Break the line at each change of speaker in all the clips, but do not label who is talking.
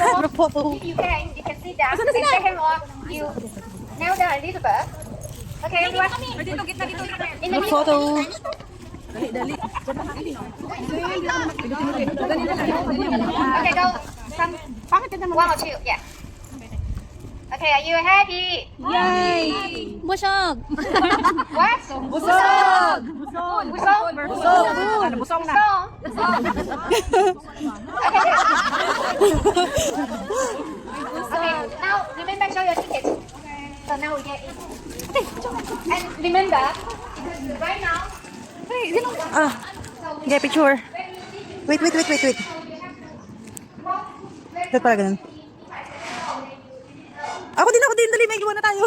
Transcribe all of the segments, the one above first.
Group photo.
You can sit down. And second one, you kneel down a little bit. Okay, everyone. In the
Group photo.
Okay, go. Some one or two. Yeah. Okay, are you happy?
Yay! Busog!
What?
Busog!
Busong?
Busog!
Busong. Okay, now remember show your ticket. So now we get in. And remember, right now,
Ah, get picture. Wait. Ba't pala ganun? Ako din. Dali, may iwan na tayo.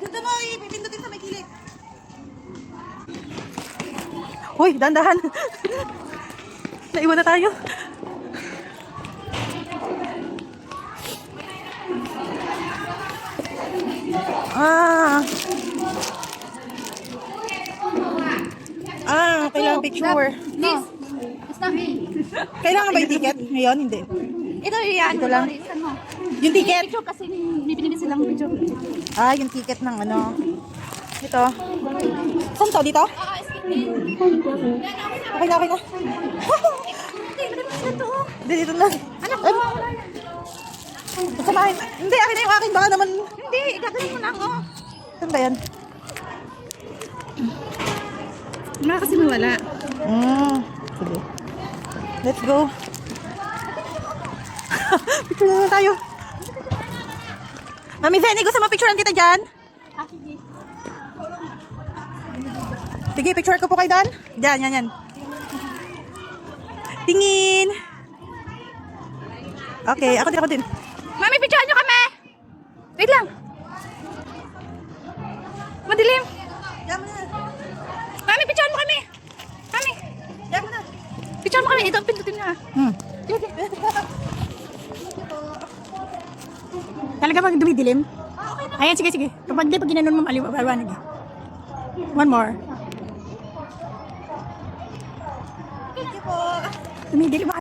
Ganda mo, ipipindutin sa may kilid. Uy, dahan-dahan. Naiwan na tayo. Kailangan picture.
this it's not me.
Kailangan ba yung ticket? Ngayon, hindi.
Ito yan.
Ito lang. Yung ticket.
Picture kasi may pinili silang picture.
Yung ticket ng ano. Ito. Saan to? Dito? Okay na. Hindi, dito na.
Anak ko.
Samahin. Hindi, akin na yung akin. Baka naman.
Hindi, gagawin mo lang, oh.
Saan ba yan?
Wala kasi mawala.
Sige. Let's go. Picture na tayo. Mami Fenny, gusto mo picturean kita dyan? Sige, picture ko po kayo doon. Yan. Tingin. Okay, ako din.
Mami, picturean nyo kami. Wait lang. Madilim.
Yan mo na.
Mami, picturean mo kami. Mami,
Yan mo na.
picturean mo kami. Ito, pindutin nyo.
Talaga bang dumidilim? Ayan, sige. Kapag di, pag ginanon mo, maliwanag. One more.
Thank you po.
Dumidilim.